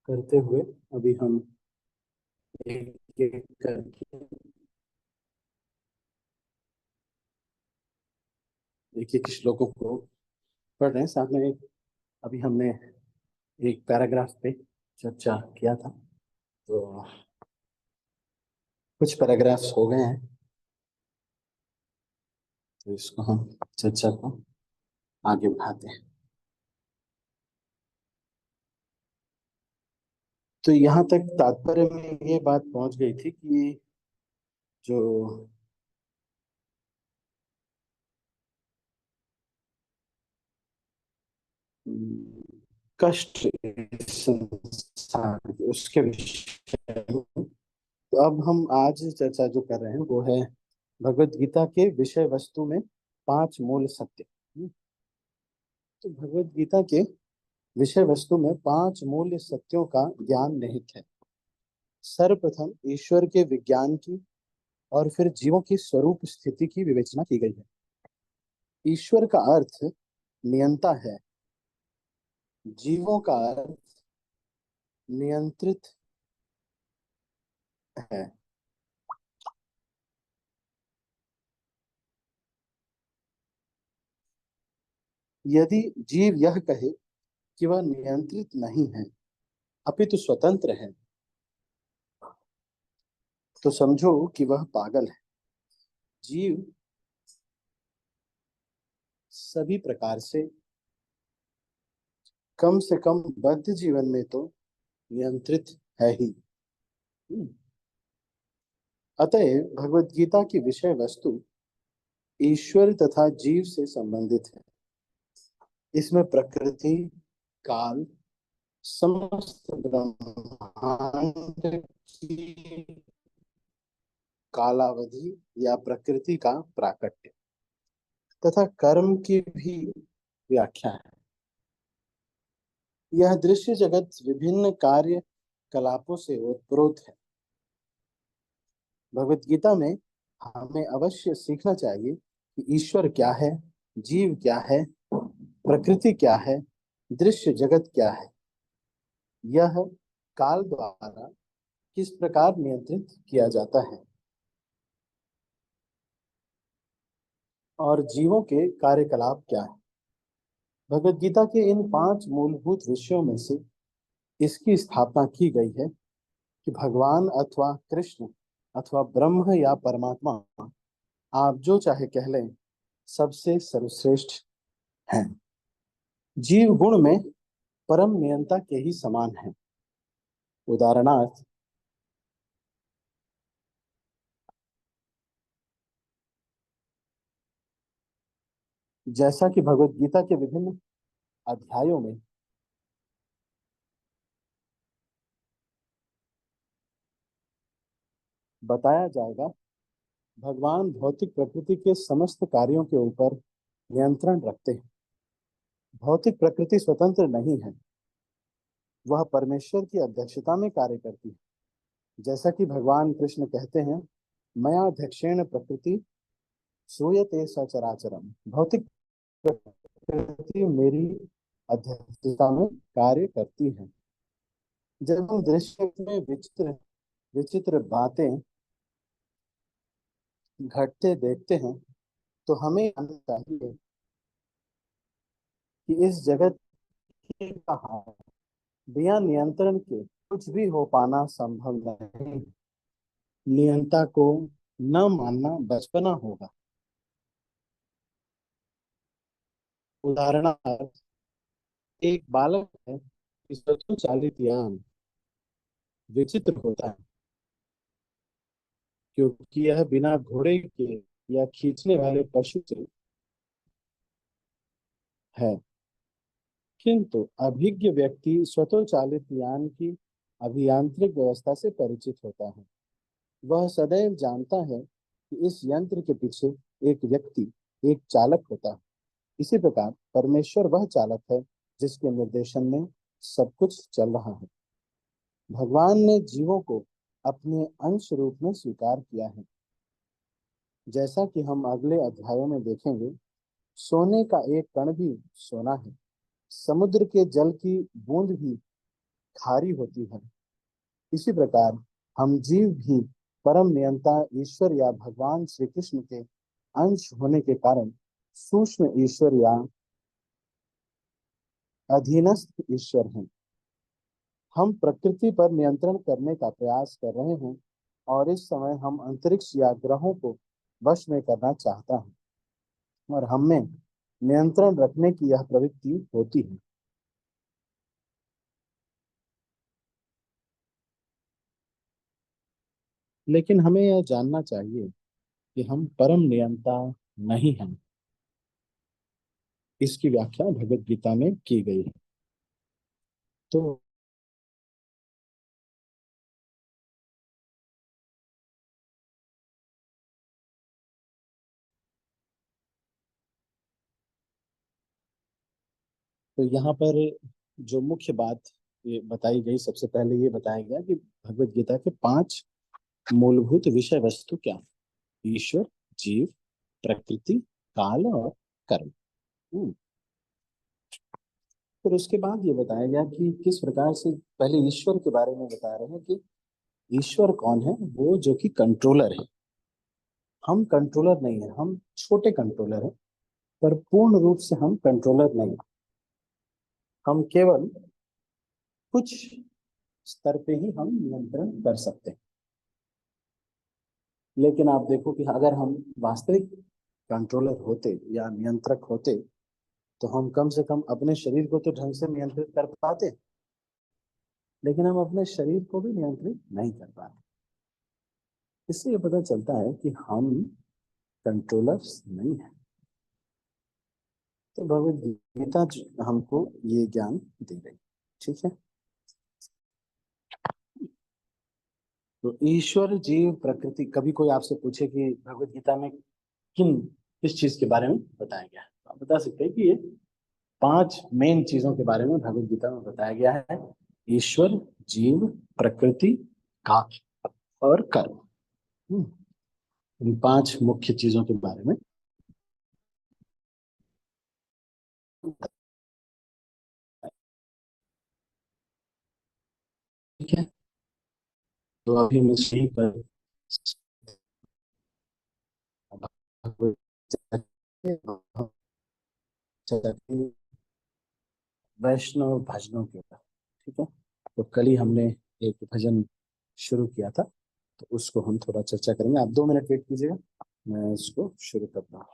करते हुए अभी हम एक एक करके एक एक श्लोकों को पढ़ रहे हैं। साथ में अभी हमने एक पैराग्राफ पे चर्चा किया था, तो कुछ पैराग्राफ्स हो गए हैं, तो इसको हम चर्चा को आगे बढ़ाते हैं। तो यहाँ तक तात्पर्य में ये बात पहुंच गई थी कि जो कष्ट इस संसार के, उसके विषय में, तो अब हम आज चर्चा जो कर रहे हैं वो है भगवत गीता के विषय वस्तु में पांच मूल सत्य। तो भगवत गीता के विषय वस्तु में पांच मूल सत्यों का ज्ञान निहित है। सर्वप्रथम ईश्वर के विज्ञान की और फिर जीवों की स्वरूप स्थिति की विवेचना की गई है। ईश्वर का अर्थ नियंता है, जीवों का अर्थ नियंत्रित है। यदि जीव यह कहे कि वह नियंत्रित नहीं है अपितु स्वतंत्र है, तो समझो कि वह पागल है। जीव सभी प्रकार से कम बद्ध जीवन में तो नियंत्रित है ही। अतएव भगवत गीता की विषय वस्तु ईश्वर तथा जीव से संबंधित है। इसमें प्रकृति, काल, समस्त ब्रह्मांड की कालावधि या प्रकृति का प्राकट्य तथा कर्म की भी व्याख्या है। यह दृश्य जगत विभिन्न कार्य कलापों से ओतप्रोत है। भगवत गीता में हमें अवश्य सीखना चाहिए कि ईश्वर क्या है, जीव क्या है, प्रकृति क्या है, दृश्य जगत क्या है, यह काल द्वारा किस प्रकार नियंत्रित किया जाता है और जीवों के कार्यकलाप क्या है। भगवत गीता के इन पांच मूलभूत विषयों में से इसकी स्थापना की गई है कि भगवान अथवा कृष्ण अथवा ब्रह्म या परमात्मा, आप जो चाहे कह लें, सबसे सर्वश्रेष्ठ हैं। जीव गुण में परम नियंता के ही समान है। उदाहरणार्थ, जैसा कि भगवत गीता के विभिन्न अध्यायों में बताया जाएगा, भगवान भौतिक प्रकृति के समस्त कार्यों के ऊपर नियंत्रण रखते हैं। भौतिक प्रकृति स्वतंत्र नहीं है, वह परमेश्वर की अध्यक्षता में कार्य करती है। जैसा कि भगवान कृष्ण कहते हैं, मया अध्यक्षेण प्रकृति श्रूयते सचराचरम। भौतिक प्रकृति मेरी अध्यक्षता में कार्य करती है। जब हम दृश्य में विचित्र विचित्र बातें घटते देखते हैं, तो हमें जानना चाहिए कि इस जगत के कहा बिना नियंत्रण के कुछ भी हो पाना संभव नहीं। नियंता को न मानना बचपना होगा। उदाहरणार्थ, एक बालक है कि स्वतः चालित यान विचित्र होता है क्योंकि यह बिना घोड़े के या खींचने वाले पशु से है, किंतु अभिज्ञ व्यक्ति स्वतः चालित यान की अभियांत्रिक व्यवस्था से परिचित होता है। वह सदैव जानता है कि इस यंत्र के पीछे एक व्यक्ति, एक चालक होता है। इसी प्रकार परमेश्वर वह चालक है जिसके निर्देशन में सब कुछ चल रहा है। भगवान ने जीवों को अपने अंश रूप में स्वीकार किया है। जैसा कि हम अगले अध्यायों में देखेंगे, सोने का एक कण भी सोना है, समुद्र के जल की बूंद भी खारी होती है, इसी प्रकार हम जीव भी परम नियंता ईश्वर या भगवान श्री कृष्ण के अंश होने के कारण सूक्ष्म ईश्वर या अधीनस्थ ईश्वर हैं। हम प्रकृति पर नियंत्रण करने का प्रयास कर रहे हैं और इस समय हम अंतरिक्ष या ग्रहों को वश में करना चाहता है और हमें नियंत्रण रखने की यह प्रवृत्ति होती है। लेकिन हमें यह जानना चाहिए कि हम परम नियंता नहीं हैं। इसकी व्याख्या भगवत गीता में की गई है। तो यहाँ पर जो मुख्य बात ये बताई गई, सबसे पहले ये बताया गया कि भगवत गीता के 5 मूलभूत विषय वस्तु क्या है। ईश्वर, जीव, प्रकृति, काल और कर्म। हम्म। फिर उसके बाद ये बताया गया कि किस प्रकार से, पहले ईश्वर के बारे में बता रहे हैं कि ईश्वर कौन है। वो जो कि कंट्रोलर है। हम कंट्रोलर नहीं है, हम छोटे कंट्रोलर हैं, पर पूर्ण रूप से हम कंट्रोलर नहीं। हम केवल कुछ स्तर पे ही हम नियंत्रण कर सकते हैं। लेकिन आप देखो कि अगर हम वास्तविक कंट्रोलर होते या नियंत्रक होते तो हम कम से कम अपने शरीर को तो ढंग से नियंत्रित कर पाते। लेकिन हम अपने शरीर को भी नियंत्रित नहीं कर पाते। इससे ये पता चलता है कि हम कंट्रोलर्स नहीं है। तो भगवत गीता हमको ये ज्ञान दे रही। ठीक है। तो ईश्वर, जीव, प्रकृति। कभी कोई आपसे पूछे कि भगवत गीता में किस चीज के बारे में बताया गया है, तो आप बता सकते हैं कि ये 5 मेन चीजों के बारे में भगवत गीता में बताया गया है। ईश्वर, जीव, प्रकृति, काल और कर्म। इन 5 मुख्य चीजों के बारे में। ठीक है। तो अभी मैं यहीं पर भगवत गीता वैष्णव भजनों के ऊपर। ठीक है। तो कल ही हमने एक भजन शुरू किया था, तो उसको हम थोड़ा चर्चा करेंगे। आप 2 मिनट वेट कीजिएगा, मैं इसको शुरू करता हूँ।